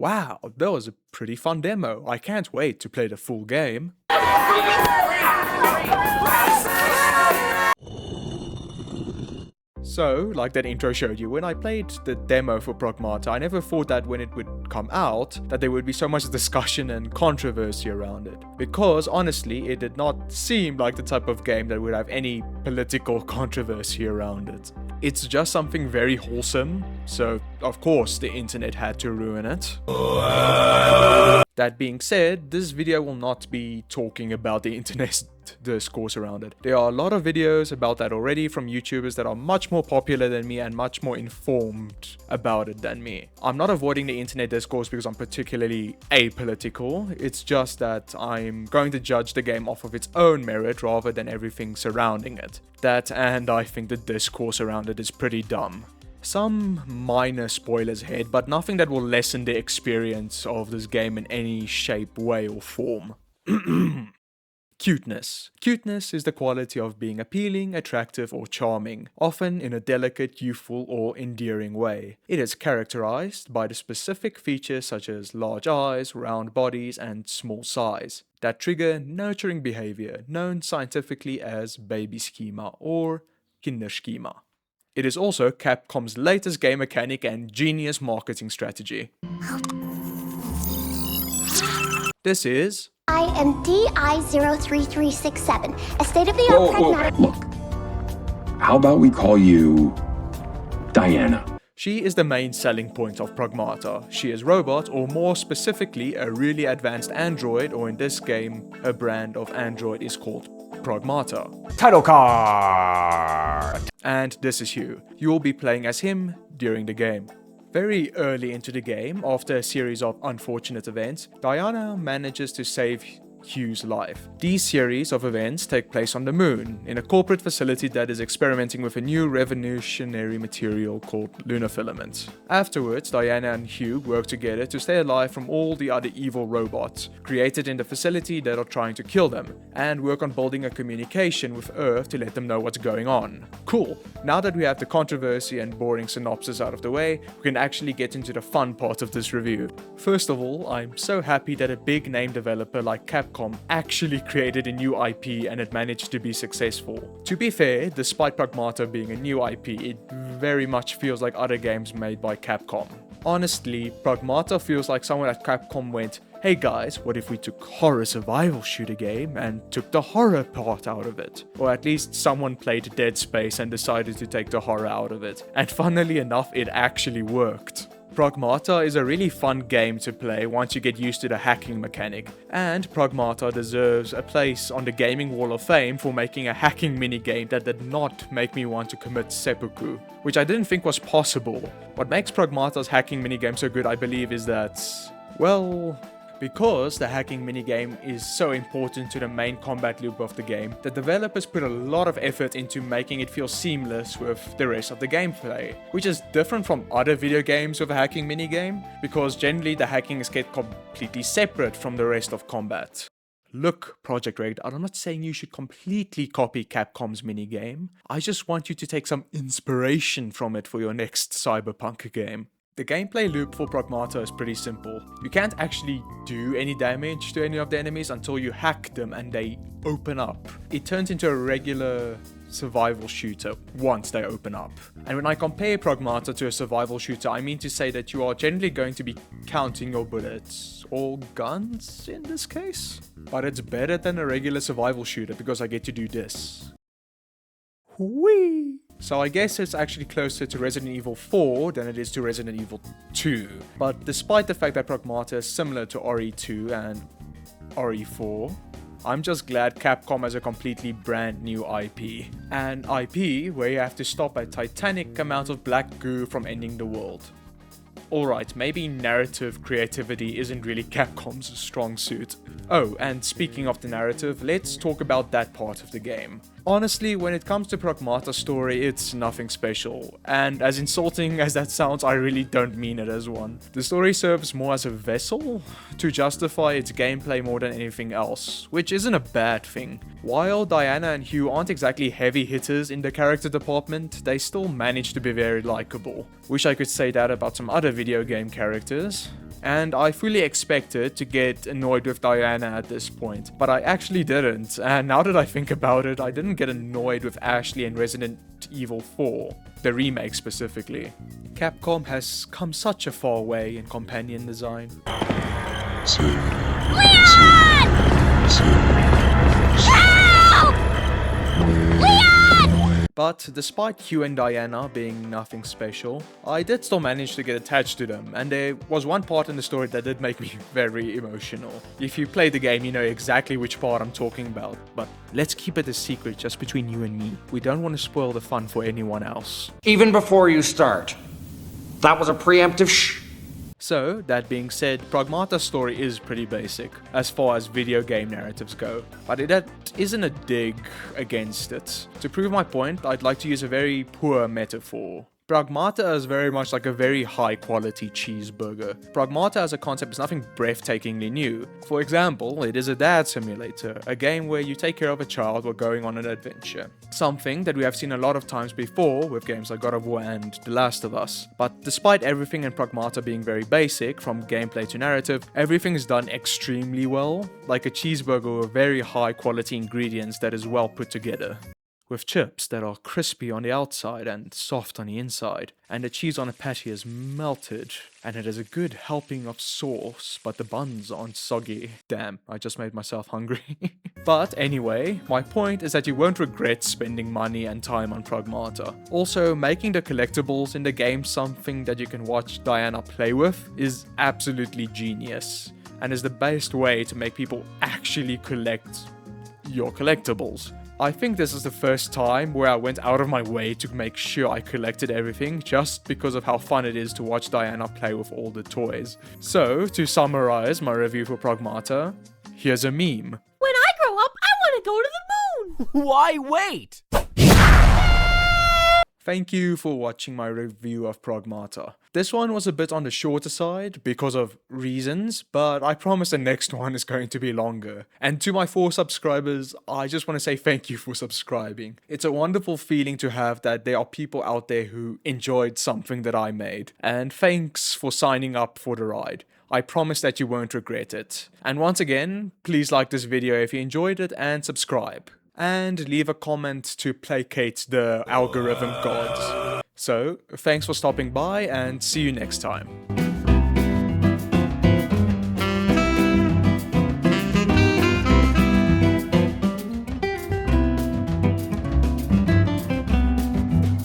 Wow, that was a pretty fun demo. I can't wait to play the full game. So, like that intro showed you, when I played the demo for Pragmata, I never thought that when it would come out, that there would be so much discussion and controversy around it. Because, honestly, it did not seem like the type of game that would have any political controversy around it. It's just something very wholesome, so of course the internet had to ruin it. That being said, this video will not be talking about the internet discourse around it. There are a lot of videos about that already from YouTubers that are much more popular than me and much more informed about it than me. I'm not avoiding the internet discourse because I'm particularly apolitical. It's just that I'm going to judge the game off of its own merit rather than everything surrounding it. That, and I think the discourse around it is pretty dumb. Some minor spoilers ahead, but nothing that will lessen the experience of this game in any shape, way, or form. Cuteness. Cuteness is the quality of being appealing, attractive, or charming, often in a delicate, youthful, or endearing way. It is characterized by the specific features such as large eyes, round bodies, and small size that trigger nurturing behavior, known scientifically as baby schema or Kinderschema. It is also Capcom's latest game mechanic and genius marketing strategy. This is I am DI03367, a state-of-the-art pragmatic... Look, how about we call you Diana? She is the main selling point of Pragmata. She is robot, or more specifically, a really advanced android, or in this game, her brand of android is called Pragmata. Title card! And this is Hugh. You will be playing as him during the game. Very early into the game, after a series of unfortunate events, Diana manages to save Hugh's life. These series of events take place on the moon, in a corporate facility that is experimenting with a new revolutionary material called lunar filament. Afterwards, Diana and Hugh work together to stay alive from all the other evil robots created in the facility that are trying to kill them, and work on building a communication with Earth to let them know what's going on. Cool, now that we have the controversy and boring synopsis out of the way, we can actually get into the fun part of this review. First of all, I'm so happy that a big name developer like Capcom actually created a new IP and it managed to be successful. To be fair, despite Pragmata being a new IP, it very much feels like other games made by Capcom. Honestly, Pragmata feels like someone at Capcom went, hey guys, what if we took horror survival shooter game and took the horror part out of it? Or at least someone played Dadspace and decided to take the horror out of it. And funnily enough, it actually worked. Pragmata is a really fun game to play once you get used to the hacking mechanic, and Pragmata deserves a place on the gaming wall of fame for making a hacking minigame that did not make me want to commit seppuku, which I didn't think was possible. What makes Pragmata's hacking minigame so good, I believe, is that, well, because the hacking minigame is so important to the main combat loop of the game, the developers put a lot of effort into making it feel seamless with the rest of the gameplay, which is different from other video games with a hacking minigame, because generally the hacking is kept completely separate from the rest of combat. Look, Project Red, I'm not saying you should completely copy Capcom's minigame, I just want you to take some inspiration from it for your next Cyberpunk game. The gameplay loop for Pragmata is pretty simple. You can't actually do any damage to any of the enemies until you hack them and they open up. It turns into a regular survival shooter once they open up. And when I compare Pragmata to a survival shooter, I mean to say that you are generally going to be counting your bullets, or guns in this case. But it's better than a regular survival shooter because I get to do this. Whee! So I guess it's actually closer to Resident Evil 4 than it is to Resident Evil 2. But despite the fact that Pragmata is similar to RE2 and RE4, I'm just glad Capcom has a completely brand new IP. An IP where you have to stop a titanic amount of black goo from ending the world. Alright, maybe narrative creativity isn't really Capcom's strong suit. Oh, and speaking of the narrative, let's talk about that part of the game. Honestly, when it comes to Pragmata's story, it's nothing special, and as insulting as that sounds, I really don't mean it as one. The story serves more as a vessel to justify its gameplay more than anything else, which isn't a bad thing. While Diana and Hugh aren't exactly heavy hitters in the character department, they still manage to be very likable. Wish I could say that about some other video game characters. and I fully expected to get annoyed with Diana at this point, but I actually didn't, and now that I think about it, I didn't get annoyed with Ashley in Resident Evil 4, the remake specifically. Capcom has come such a far way in companion design. But despite Hugh and Diana being nothing special, I did still manage to get attached to them, and there was one part in the story that did make me very emotional. If you play the game, you know exactly which part I'm talking about, but let's keep it a secret just between you and me. We don't want to spoil the fun for anyone else. Even before you start, that was a preemptive shh. So, that being said, Pragmata's story is pretty basic, as far as video game narratives go, but that isn't a dig against it. To prove my point, I'd like to use a very poor metaphor. Pragmata is very much like a very high quality cheeseburger. Pragmata as a concept is nothing breathtakingly new. For example, it is a dad simulator, a game where you take care of a child while going on an adventure. Something that we have seen a lot of times before with games like God of War and The Last of Us. But despite everything in Pragmata being very basic, from gameplay to narrative, everything is done extremely well, like a cheeseburger with very high quality ingredients that is well put together. With chips that are crispy on the outside and soft on the inside, and the cheese on a patty is melted, and it has a good helping of sauce, but the buns aren't soggy. Damn, I just made myself hungry. But anyway, my point is that you won't regret spending money and time on Pragmata. Also, making the collectibles in the game something that you can watch Diana play with is absolutely genius, and is the best way to make people actually collect your collectibles. I think this is the first time where I went out of my way to make sure I collected everything just because of how fun it is to watch Diana play with all the toys. So, to summarize my review for Pragmata, here's a meme. When I grow up, I want to go to the moon! Why wait? Thank you for watching my review of Pragmata. This one was a bit on the shorter side because of reasons, but I promise the next one is going to be longer. And to my 4 subscribers, I just want to say thank you for subscribing. It's a wonderful feeling to have that there are people out there who enjoyed something that I made. And thanks for signing up for the ride. I promise that you won't regret it. And once again, please like this video if you enjoyed it and subscribe. And leave a comment to placate the algorithm gods. So, thanks for stopping by and see you next time.